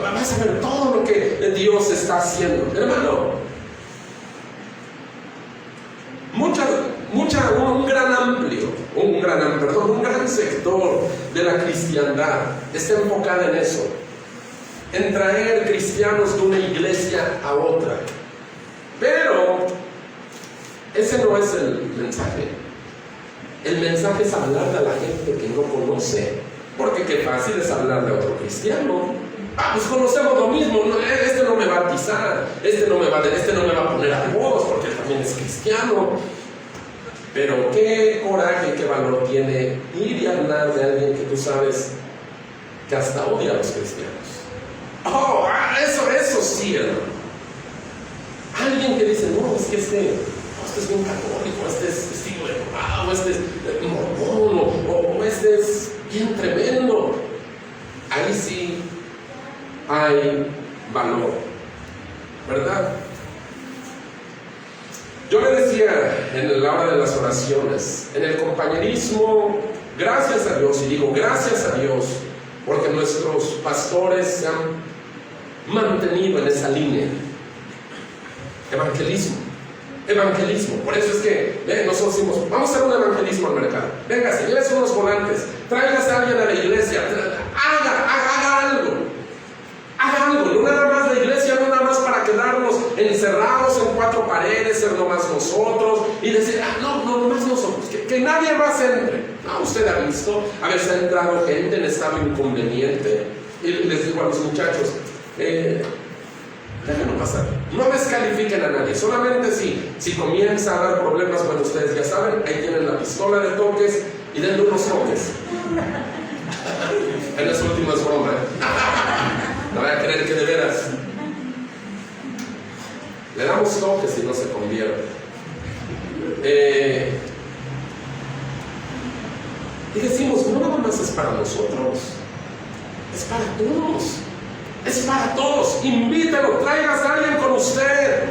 ver todo lo que Dios está haciendo. Hermano, un gran sector de la cristiandad está enfocada en eso, en traer cristianos de una iglesia a otra. Pero ese no es el mensaje. El mensaje es hablarle a la gente que no conoce, porque qué fácil es hablarle a otro cristiano. Pues conocemos lo mismo, este no me va a bautizar, este no me va a poner a bodas porque él también es cristiano. Pero qué coraje, qué valor tiene ir y hablar de alguien que tú sabes que hasta odia a los cristianos. Eso sí, hermano. que este es bien católico, este es testigo de Jehová, o este es mormón, o este es bien tremendo. Ahí sí hay valor, ¿verdad? Yo le decía en la hora de las oraciones, en el compañerismo, gracias a Dios, y digo gracias a Dios, porque nuestros pastores se han mantenido en esa línea. Evangelismo. Por eso es que nosotros decimos, vamos a hacer un evangelismo al mercado. Véngase, llévese unos volantes, tráigase a alguien a la iglesia, haga algo. No nada más la iglesia, no nada más para quedarnos encerrados en cuatro paredes, ser nomás nosotros y decir, no nomás nosotros, que nadie más entre. No, usted ha visto, a veces ha entrado gente en estado inconveniente y les digo a los muchachos, déjenlo pasar, no descalifiquen a nadie, solamente si comienza a dar problemas, bueno, ustedes ya saben, ahí tienen la pistola de toques y denle unos toques. En las últimas bromas. No voy a creer que de veras le damos toques y no se convierte. Y decimos, no nada más es para nosotros, es para todos. Es para todos. Invítalo, traigas a alguien con usted.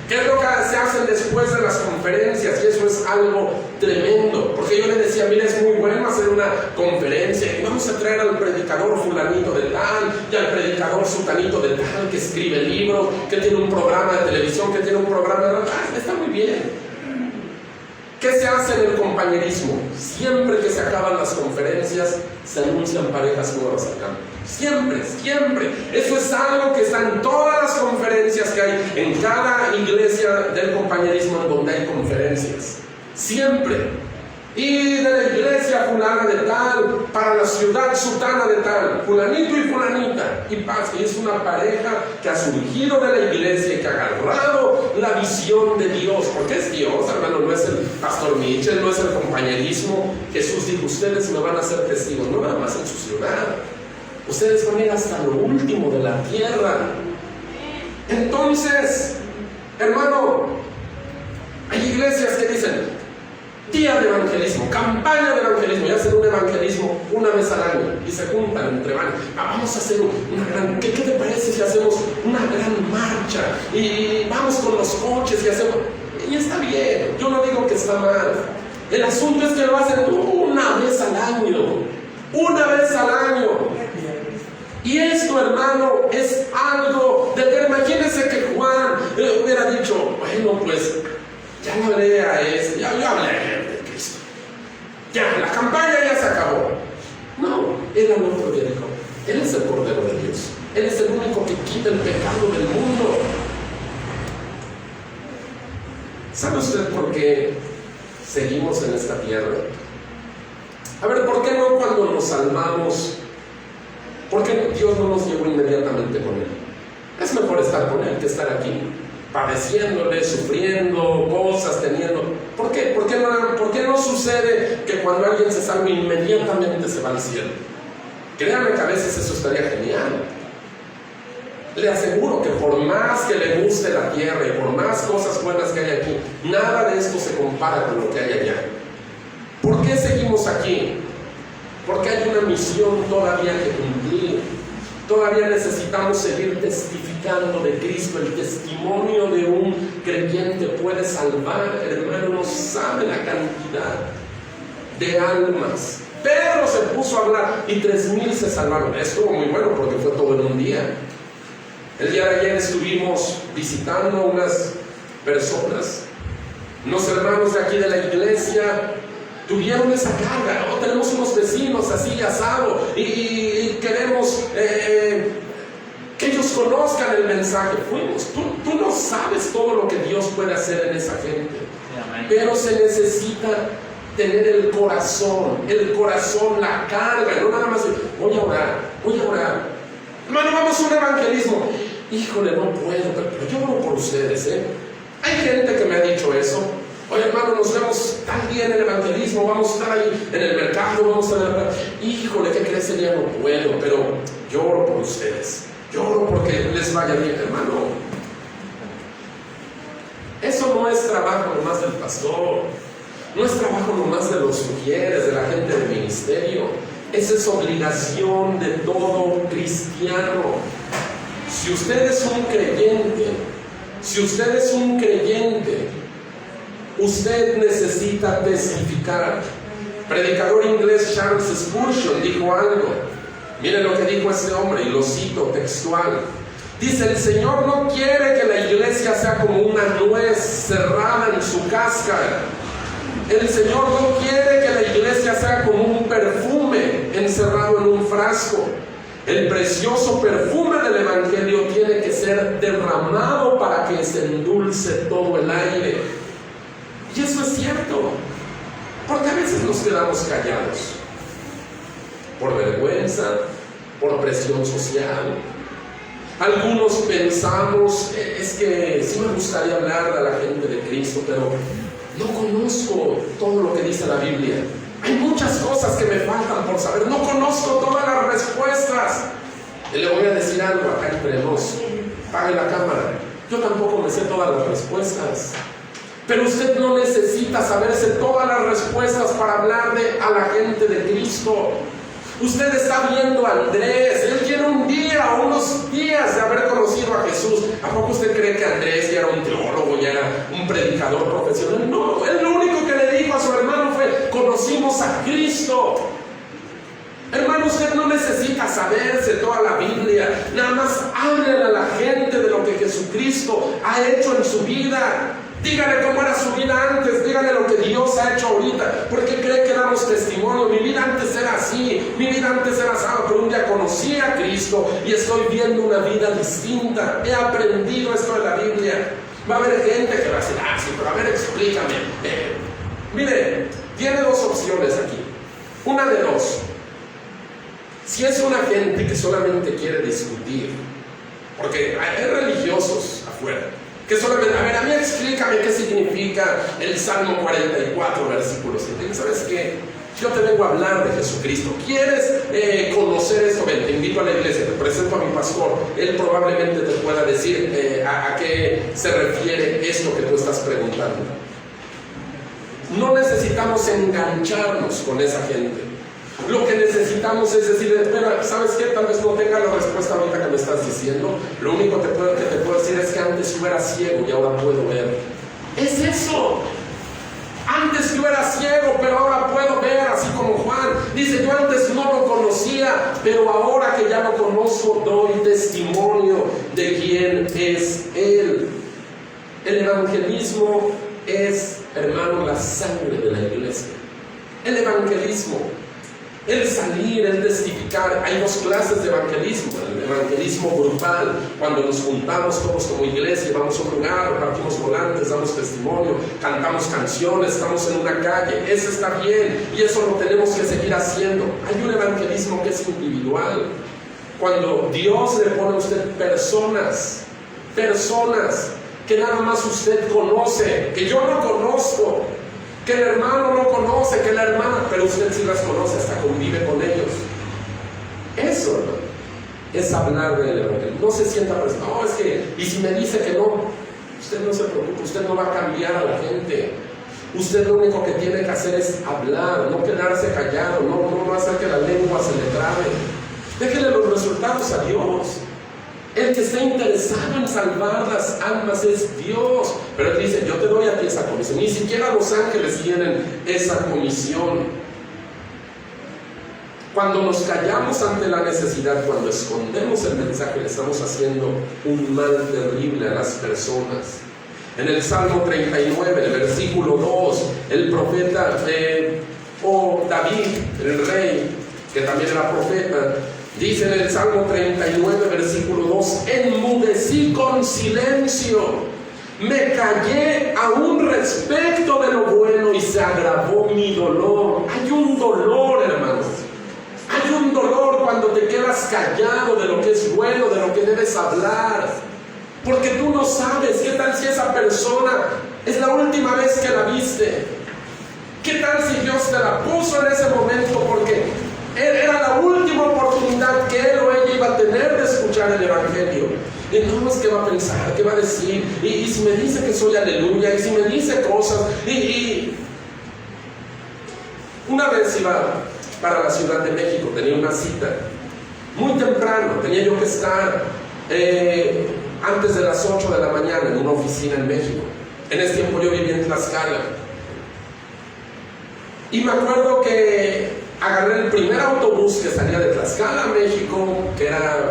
¿Qué es lo que se hacen después de las conferencias? Y eso es algo tremendo. Porque yo le decía, mira, es muy bueno hacer una conferencia y vamos a traer al predicador fulanito de tal y al predicador sutanito de tal que escribe libros, que tiene un programa de televisión, que tiene un programa de radio. Está muy bien. ¿Qué se hace en el compañerismo? Siempre que se acaban las conferencias, se anuncian parejas nuevas al campo. Siempre. Eso es algo que está en todas las conferencias que hay, en cada iglesia del compañerismo en donde hay conferencias. Siempre. Y de la iglesia fulana de tal, para la ciudad sutana de tal, fulanito y fulanita, y paz. Y es una pareja que ha surgido de la iglesia y que ha agarrado la visión de Dios, porque es Dios, hermano, no es el pastor Mitchell, no es el compañerismo. Jesús dijo, ustedes me van a ser testigos, no nada más en su ciudad, ustedes van a ir hasta lo último de la tierra. Entonces, hermano, hay iglesias que dicen, día de evangelismo, campaña de evangelismo, y hacen un evangelismo una vez al año y se juntan entre varios. Vamos a hacer una gran, ¿qué te parece si hacemos una gran marcha? Y vamos con los coches y hacemos, y está bien, yo no digo que está mal. El asunto es que lo hacen una vez al año. Y esto, hermano, es algo de que imagínense que Juan hubiera dicho, bueno, pues ya le hablé a este, ya hablé de Cristo. Ya, la campaña ya se acabó. No, él habló por Jericó. Él es el Cordero de Dios. Él es el único que quita el pecado del mundo. ¿Sabe usted por qué seguimos en esta tierra? A ver, ¿por qué no cuando nos salvamos? ¿Por qué Dios no nos llevó inmediatamente con Él? Es mejor estar con Él que estar aquí, padeciéndole, sufriendo cosas, teniendo. ¿Por qué? ¿Por qué no sucede que cuando alguien se salva inmediatamente se va al cielo? Créame que a veces eso estaría genial. Le aseguro que por más que le guste la tierra y por más cosas buenas que hay aquí, nada de esto se compara con lo que hay allá. ¿Por qué seguimos aquí? Porque hay una misión todavía que cumplir. Todavía necesitamos seguir testificando de Cristo. El testimonio de un creyente puede salvar, hermano, no sabe la cantidad de almas. Pedro se puso a hablar y 3,000 se salvaron. Estuvo muy bueno porque fue todo en un día. El día de ayer estuvimos visitando unas personas. Unos hermanos de aquí de la iglesia tuvieron esa carga, ¿no? Tenemos unos vecinos así asado y queremos que ellos conozcan el mensaje. Fuimos. Tú no sabes todo lo que Dios puede hacer en esa gente. Pero se necesita tener el corazón, la carga, no nada más voy a orar. Hermano, vamos a un evangelismo. Híjole, no puedo, pero yo oro por ustedes, Hay gente que me ha dicho eso. Oye, hermano, nos vemos tal día en el evangelismo, vamos a estar ahí en el mercado, vamos a ver. Híjole, ¿qué crees? Ese día no puedo, pero yo oro por ustedes. Yo oro porque les vaya bien, hermano. no es trabajo nomás del pastor, no es trabajo nomás de los sugieres, de la gente del ministerio. Esa es obligación de todo cristiano. Si usted es un creyente, usted necesita testificar. Predicador inglés Charles Spurgeon dijo algo. Miren lo que dijo este hombre, y lo cito textual. Dice: el Señor no quiere que la iglesia sea como una nuez cerrada en su cáscara. El Señor no quiere que la iglesia sea como un perfume encerrado en un frasco. El precioso perfume del Evangelio tiene que ser derramado para que se endulce todo el aire. Y eso es cierto, porque a veces nos quedamos callados por vergüenza, por presión social. Algunos pensamos, es que sí me gustaría hablar a la gente de Cristo, pero no conozco todo lo que dice la Biblia. Hay muchas cosas que me faltan por saber. No conozco todas las respuestas. Y le voy a decir algo acá entre nos. Apague la cámara. Yo tampoco me sé todas las respuestas. Pero usted no necesita saberse todas las respuestas para hablarle a la gente de Cristo. Usted está viendo a Andrés. Él tiene un día o unos días de haber conocido a Jesús. ¿A poco usted cree que Andrés ya era un teólogo, ya era un predicador profesional? No, él lo único que le dijo a su hermano fue: conocimos a Cristo. Hermano, usted no necesita saberse toda la Biblia. Nada más háblele a la gente de lo que Jesucristo ha hecho en su vida. Dígale cómo era su vida antes, dígale lo que Dios ha hecho ahorita. ¿Por qué cree que damos testimonio? Mi vida antes era así, mi vida antes era así, pero un día conocí a Cristo y estoy viendo una vida distinta. He aprendido esto de la Biblia. Va a haber gente que va a decir: ah, sí, pero a ver, explícame. Mire, tiene dos opciones aquí. Una de dos. Si es una gente que solamente quiere discutir, porque hay religiosos afuera que solamente, a ver, a mí explícame qué significa el Salmo 44, versículo 7. ¿Sabes qué? Yo te vengo a hablar de Jesucristo. ¿Quieres conocer esto? Ven, te invito a la iglesia, te presento a mi pastor. Él probablemente te pueda decir a qué se refiere esto que tú estás preguntando. No necesitamos engancharnos con esa gente. Lo que necesitamos es decirle: espera, ¿sabes qué? Tal vez no tenga la respuesta ahorita que me estás diciendo. Lo único que te puedo decir es que antes yo era ciego y ahora puedo ver. Es eso. Antes yo era ciego, pero ahora puedo ver, así como Juan. Dice: yo antes no lo conocía, pero ahora que ya lo conozco, doy testimonio de quién es Él. El evangelismo es, hermano, la sangre de la iglesia. El evangelismo, el salir, el testificar. Hay dos clases de evangelismo: el evangelismo grupal, cuando nos juntamos todos como iglesia, vamos a un lugar, repartimos volantes, damos testimonio, cantamos canciones, estamos en una calle. Eso está bien y eso lo tenemos que seguir haciendo. Hay un evangelismo que es individual, cuando Dios le pone a usted personas que nada más usted conoce, que yo no conozco, que el hermano no conoce, que la hermana, pero usted sí las conoce, hasta convive con ellos. Eso, hermano, es hablar del evangelio. No se sienta preso. No, es que, y si me dice que no, usted no se preocupe, usted no va a cambiar a la gente. Usted lo único que tiene que hacer es hablar, no quedarse callado, no hacer que la lengua se le trabe. Déjele los resultados a Dios. El que está interesado en salvar las almas es Dios. Pero Él dice: yo te doy a ti esa comisión. Ni siquiera los ángeles tienen esa comisión. Cuando nos callamos ante la necesidad, cuando escondemos el mensaje, le estamos haciendo un mal terrible a las personas. En el Salmo 39, el versículo 2, el profeta David, el rey, que también era profeta, dice en el Salmo 39, versículo 2: enmudecí con silencio, me callé aún respecto de lo bueno y se agravó mi dolor. Hay un dolor, hermanos. Hay un dolor cuando te quedas callado de lo que es bueno, de lo que debes hablar. Porque tú no sabes qué tal si esa persona es la última vez que la viste. ¿Qué tal si Dios te la puso en ese momento? Porque era la última oportunidad que él o ella iba a tener de escuchar el evangelio. Y no, es que va a pensar, qué va a decir, y si me dice que soy aleluya, y si me dice cosas, y una vez iba para la Ciudad de México, tenía una cita muy temprano, tenía yo que estar antes de las 8 de la mañana en una oficina en México. En ese tiempo yo vivía en Tlaxcala. Y me acuerdo que agarré el primer autobús que salía de Tlaxcala a México, que era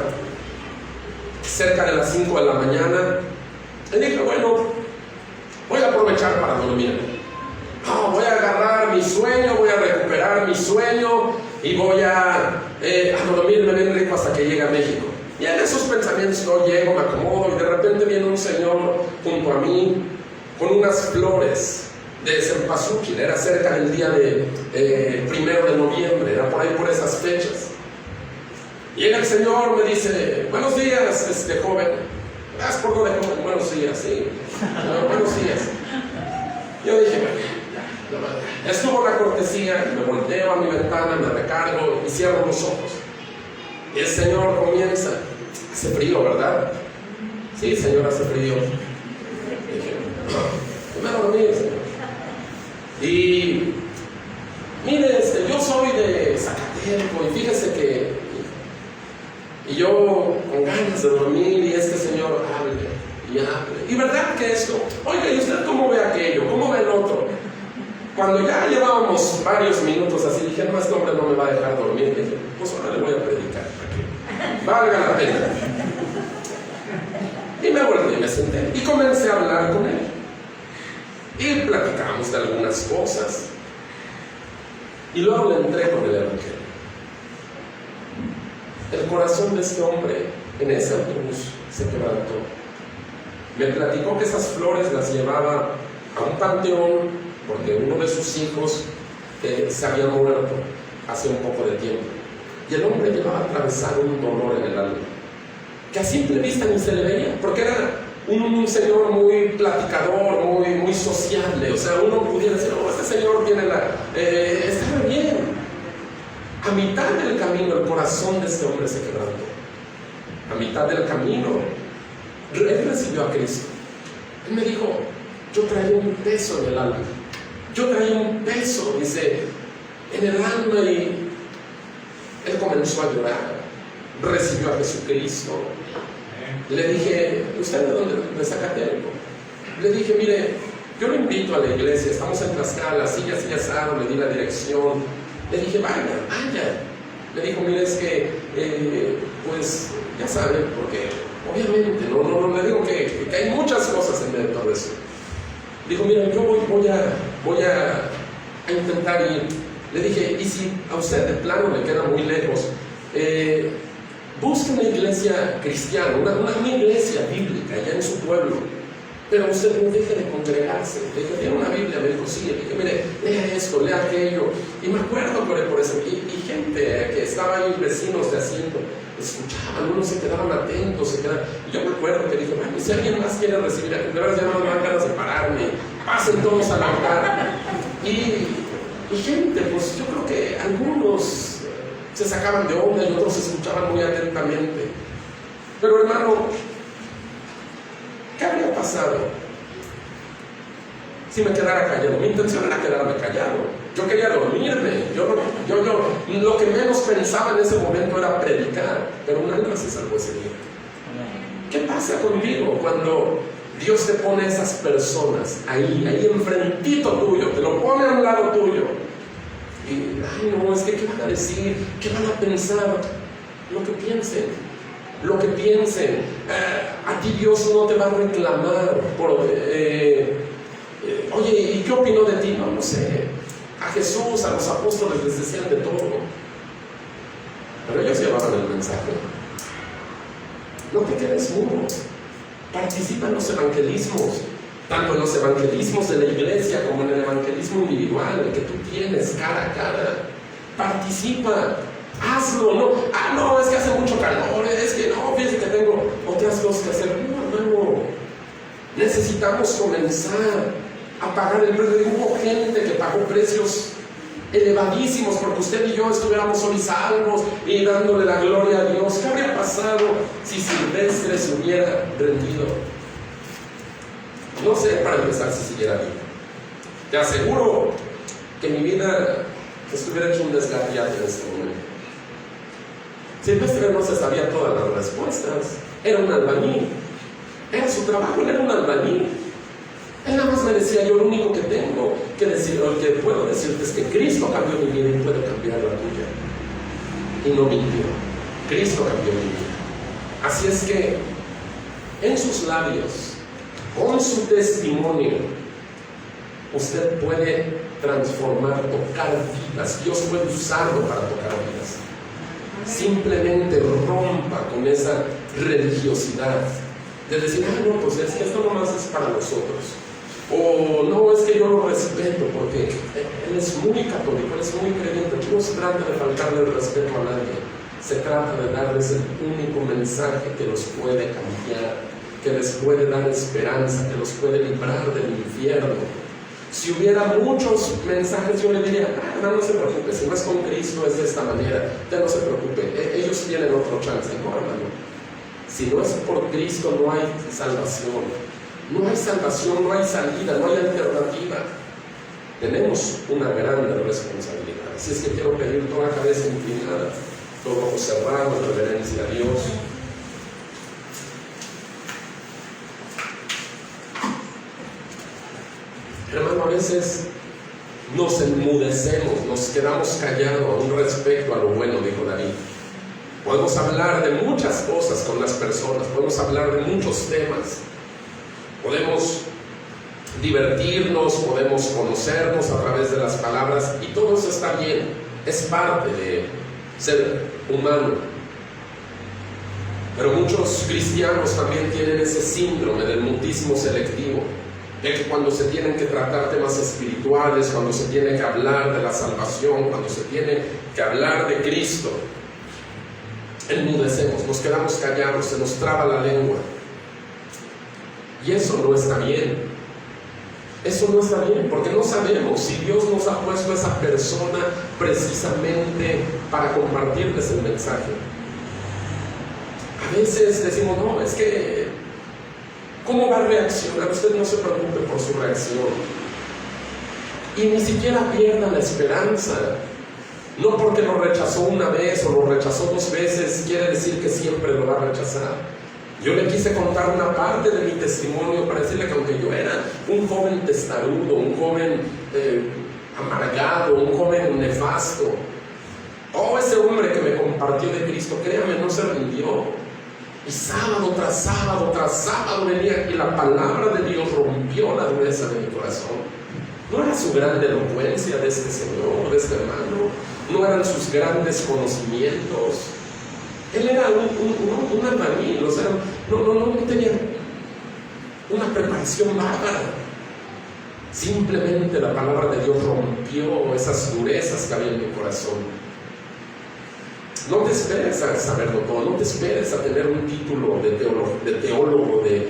cerca de las 5 de la mañana. Y dije, bueno, voy a aprovechar para dormir. No, voy a agarrar mi sueño, voy a recuperar mi sueño y voy a dormirme bien rico hasta que llegue a México. Y en esos pensamientos yo llego, me acomodo y de repente viene un señor junto a mí con unas flores de cempasúchil. Era cerca del día de 1 de noviembre, era por ahí por esas fechas. Llega el señor, me dice, buenos días, joven. Gracias por lo de joven, buenos días, sí. Buenos días. Yo dije, bueno, estuvo la cortesía, me volteo a mi ventana, me recargo y cierro los ojos. Y el señor comienza, hace frío, ¿verdad? Sí, señor, hace frío. Y dije, no, me dormí, señor. Y mire, yo soy de Zacatelco y fíjese que y yo con ganas de dormir y este señor hable y hable. Y verdad que esto, oiga, ¿y usted cómo ve aquello? ¿Cómo ve el otro? Cuando ya llevábamos varios minutos así, dije, no, este hombre no me va a dejar dormir. Dije, pues ahora le voy a predicar para que valga la pena. Y me volví y me senté y comencé a hablar con él. Y platicamos de algunas cosas. Y luego le entré con el evangelio. El corazón de este hombre en ese autobús se quebrantó. Me platicó que esas flores las llevaba a un panteón porque uno de sus hijos se había muerto hace un poco de tiempo. Y el hombre llevaba atravesado un dolor en el alma, que a simple vista ni se le veía, porque era un señor muy platicador, muy sociable. O sea, uno pudiera decir, oh, este señor tiene estaba bien. A mitad del camino el corazón de este hombre se quebrantó. A mitad del camino él recibió a Cristo. Él me dijo, yo traía un peso en el alma. Yo traía un peso, dice, en el alma, y él comenzó a llorar. Recibió a Jesucristo. Le dije, ¿usted de dónde? De Zacatelco. Le dije, mire, yo lo invito a la iglesia, estamos en Tlaxcala, así asado, le di la dirección. Le dije, vaya. Le dijo, mire, es que, pues, ya saben, porque obviamente, no le digo que hay muchas cosas en medio de todo eso. Dijo, mira, yo voy a intentar ir. Le dije, y si a usted de plano le queda muy lejos, busque una iglesia cristiana, una iglesia bíblica allá en su pueblo. Pero usted no deje de congregarse. Le dije, ¿tiene una Biblia? Me dijo, sí. Le dije, mire, lea esto, lea aquello. Y me acuerdo por eso. Y gente que estaba ahí, vecinos de asiento, escuchaban, unos se quedaban atentos. Y yo me acuerdo que dije, bueno, si alguien más quiere recibir, de verdad ya no me dan ganas de pararme. Pasen todos al altar. Y gente, pues yo creo que algunos se sacaban de onda y otros escuchaban muy atentamente. Pero hermano, ¿qué habría pasado si me quedara callado? Mi intención era quedarme callado. Yo quería dormirme. Yo lo que menos pensaba en ese momento era predicar. Pero un alma se salvó ese día. ¿Qué pasa contigo cuando Dios te pone esas personas ahí enfrentito tuyo? Te lo pone a un lado tuyo. Y, ay no, es que ¿qué van a decir? ¿Qué van a pensar? Lo que piensen. A ti Dios no te va a reclamar por, oye, ¿y qué opinó de ti? No sé. A Jesús, a los apóstoles les decían de todo, pero ellos llevaban el mensaje. No te quedes mudo. Participa en los evangelismos, tanto en los evangelismos de la iglesia como en el evangelismo individual, el que tú tienes cara a cara. Participa. Hazlo, no, es que hace mucho calor, es que no, fíjate que tengo otras cosas que hacer. No, necesitamos comenzar a pagar el precio. Hubo gente que pagó precios elevadísimos porque usted y yo estuviéramos hoy salvos y dándole la gloria a Dios. ¿Qué habría pasado si Silvestre se hubiera rendido? No sé, para empezar, si siguiera vivo. Te aseguro que mi vida estuviera hecho un desgarriate en este momento. Silvestre no se sabía todas las respuestas. Era un albañil. Era su trabajo, él era un albañil. Él nada más me decía: yo lo único que tengo que decir, o que puedo decirte, es que Cristo cambió mi vida y puede cambiar la tuya. Y no mintió. Cristo cambió mi vida. Así es que en sus labios, con su testimonio, usted puede transformar, tocar vidas. Dios puede usarlo para tocar vidas. Simplemente rompa con esa religiosidad de decir: ah, no, pues es que esto nomás es para nosotros. O no, es que yo lo respeto porque él es muy católico, él es muy creyente. No se trata de faltarle el respeto a nadie. Se trata de darles el único mensaje que los puede cambiar, que les puede dar esperanza, que los puede librar del infierno. Si hubiera muchos mensajes, yo le diría: no se preocupe, si no es con Cristo es de esta manera, ya no se preocupe, ellos tienen otro chance. No, hermano, si no es por Cristo no hay salvación. No hay salvación, no hay salida, no hay alternativa. Tenemos una gran responsabilidad. Así es que quiero pedir toda cabeza inclinada, todo ojo cerrado, en reverencia a Dios. Hermano, a veces nos enmudecemos, nos quedamos callados aún respecto a lo bueno, dijo David. Podemos hablar de muchas cosas con las personas, podemos hablar de muchos temas, podemos divertirnos, podemos conocernos a través de las palabras, y todo eso está bien, es parte de ser humano. Pero muchos cristianos también tienen ese síndrome del mutismo selectivo, de que cuando se tienen que tratar temas espirituales, cuando se tiene que hablar de la salvación, cuando se tiene que hablar de Cristo, enmudecemos, nos quedamos callados, se nos traba la lengua. Y eso no está bien. Eso no está bien, porque no sabemos si Dios nos ha puesto a esa persona precisamente para compartirles el mensaje. A veces decimos: no, es que ¿cómo va a reaccionar? Usted no se preocupe por su reacción. Y ni siquiera pierda la esperanza. No porque lo rechazó una vez o lo rechazó 2 veces quiere decir que siempre lo va a rechazar. Yo le quise contar una parte de mi testimonio para decirle que aunque yo era un joven testarudo, un joven amargado, un joven nefasto, ese hombre que me compartió de Cristo, créame, no se rindió. Y sábado tras sábado tras sábado venía y la palabra de Dios rompió la dureza de mi corazón. No era su gran elocuencia de este señor, de este hermano, no eran sus grandes conocimientos. Él era un albañil, o sea, no tenía una preparación bárbara. Simplemente la palabra de Dios rompió esas durezas que había en mi corazón. No te esperes a saberlo todo, no te esperes a tener un título de teólogo, de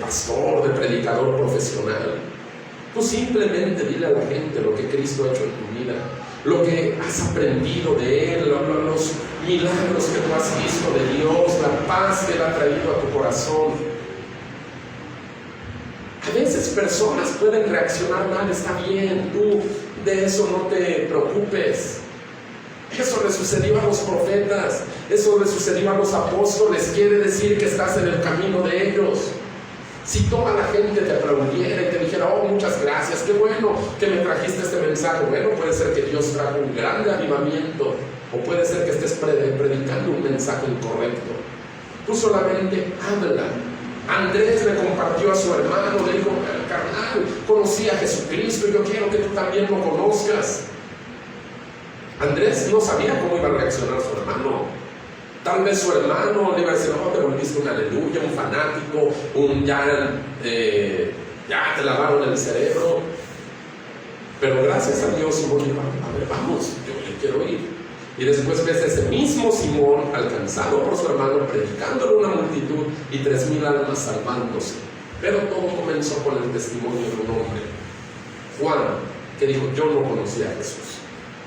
pastor, de predicador profesional. Tú simplemente dile a la gente lo que Cristo ha hecho en tu vida, lo que has aprendido de Él, los milagros que tú has visto de Dios, la paz que Él ha traído a tu corazón. A veces personas pueden reaccionar mal, está bien, tú de eso no te preocupes. Eso le sucedió a los profetas, eso le sucedió a los apóstoles, quiere decir que estás en el camino de ellos. Si toda la gente te aplaudiera y te dijera: oh, muchas gracias, qué bueno que me trajiste este mensaje. Bueno, puede ser que Dios trajo un grande avivamiento, o puede ser que estés predicando un mensaje incorrecto. Tú solamente habla. Andrés le compartió a su hermano, le dijo: carnal, conocí a Jesucristo y yo quiero que tú también lo conozcas. Andrés no sabía cómo iba a reaccionar su hermano. Tal vez su hermano le iba a decir: oh, te volviste un aleluya, un fanático, ya te lavaron el cerebro. Pero gracias a Dios, Simón dijo: a ver, vamos, yo le quiero ir. Y después ves a ese mismo Simón alcanzado por su hermano, predicándole a una multitud y 3,000 almas salvándose. Pero todo comenzó con el testimonio de un hombre, Juan, que dijo: yo no conocía a Jesús.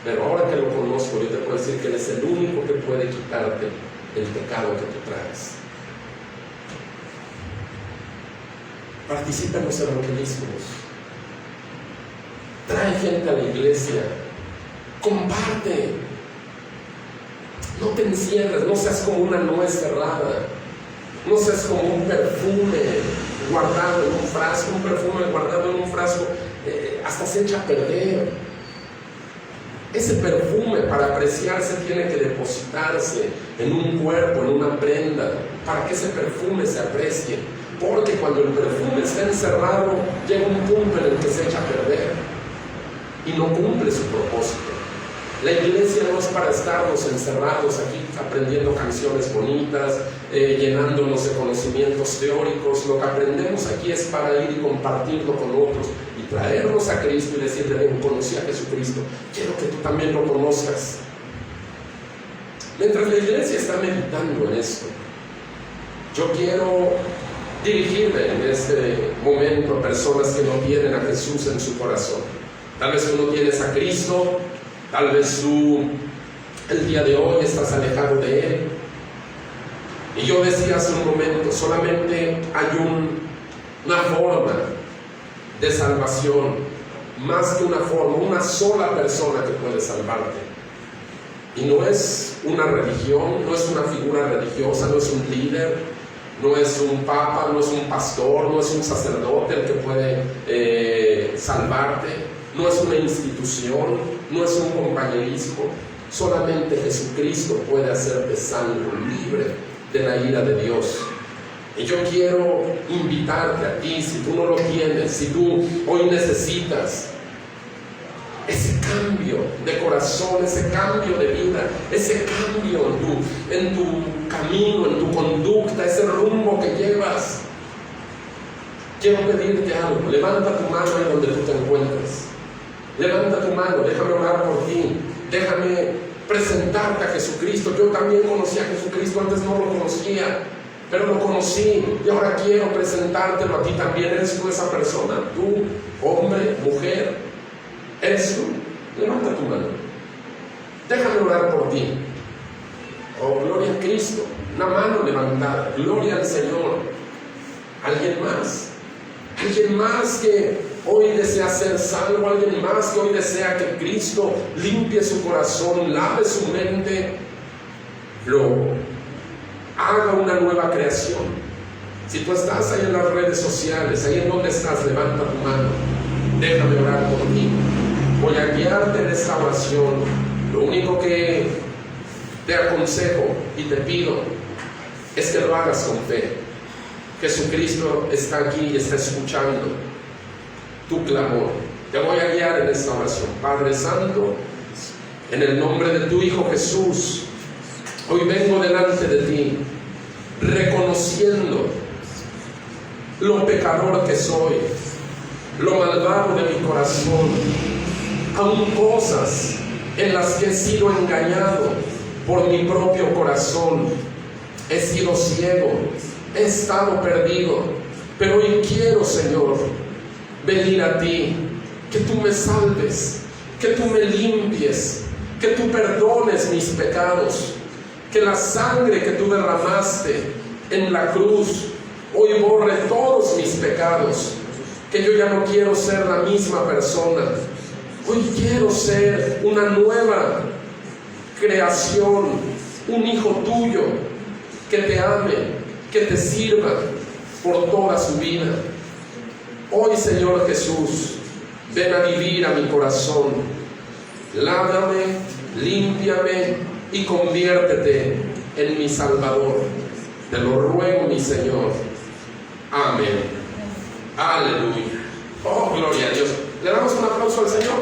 Pero ahora que lo conozco, yo te puedo decir que Él es el único que puede quitarte el pecado que tú traes. Participa en los evangelismos. Trae gente a la iglesia. Comparte. No te encierres, no seas como una nuez cerrada. No seas como un perfume guardado en un frasco. Un perfume guardado en un frasco hasta se echa a perder. Ese perfume, para apreciarse, tiene que depositarse en un cuerpo, en una prenda, para que ese perfume se aprecie. Porque cuando el perfume está encerrado, llega un punto en el que se echa a perder y no cumple su propósito. La iglesia no es para estarnos encerrados aquí aprendiendo canciones bonitas, llenándonos de conocimientos teóricos. Lo que aprendemos aquí es para ir y compartirlo con otros y traernos a Cristo y decirle: ven, conocí a Jesucristo, quiero que tú también lo conozcas. Mientras la iglesia está meditando en esto, yo quiero dirigirme en este momento a personas que no tienen a Jesús en su corazón. Tal vez tú no tienes a Cristo, tal vez tú el día de hoy estás alejado de Él. Y yo decía hace un momento, solamente hay una forma de salvación, más que una forma, una sola persona que puede salvarte. Y no es una religión, no es una figura religiosa, no es un líder, no es un papa, no es un pastor, no es un sacerdote el que puede salvarte, no es una institución, no es un compañerismo. Solamente Jesucristo puede hacerte salvo, libre de la ira de Dios. Y yo quiero invitarte a ti, si tú no lo tienes, si tú hoy necesitas ese cambio de corazón, ese cambio de vida, ese cambio en tu camino, en tu conducta, ese rumbo que llevas, quiero pedirte algo. Levanta tu mano ahí donde tú te encuentres. Levanta tu mano, déjame orar por ti, déjame presentarte a Jesucristo. Yo también conocí a Jesucristo, antes no lo conocía, pero lo conocí y ahora quiero presentártelo a ti también. ¿Eres tú esa persona? Tú, hombre, mujer, ¿eres tú? Levanta tu mano, déjame orar por ti. Oh, gloria a Cristo, una mano levantada, gloria al Señor. ¿Alguien más? ¿Alguien más que hoy desea ser salvo? ¿Alguien más que hoy desea que Cristo limpie su corazón, lave su mente, lo haga una nueva creación? Si tú estás ahí en las redes sociales, ahí en donde estás, levanta tu mano, déjame orar por ti. Voy a guiarte en esta oración. Lo único que te aconsejo y te pido es que lo hagas con fe. Jesucristo está aquí y está escuchando tu clamor. Te voy a guiar en esta oración. Padre Santo, en el nombre de tu Hijo Jesús, hoy vengo delante de ti, reconociendo lo pecador que soy, lo malvado de mi corazón, aún cosas en las que he sido engañado por mi propio corazón. He sido ciego, he estado perdido, pero hoy quiero, Señor, venir a ti, que tú me salves, que tú me limpies, que tú perdones mis pecados, que la sangre que tú derramaste en la cruz hoy borre todos mis pecados, que yo ya no quiero ser la misma persona. Hoy quiero ser una nueva creación, un hijo tuyo que te ame, que te sirva por toda su vida. Hoy, Señor Jesús, ven a vivir a mi corazón. Lávame, límpiame y conviértete en mi Salvador. Te lo ruego, mi Señor. Amén. Aleluya. Oh, gloria a Dios. ¿Le damos un aplauso al Señor?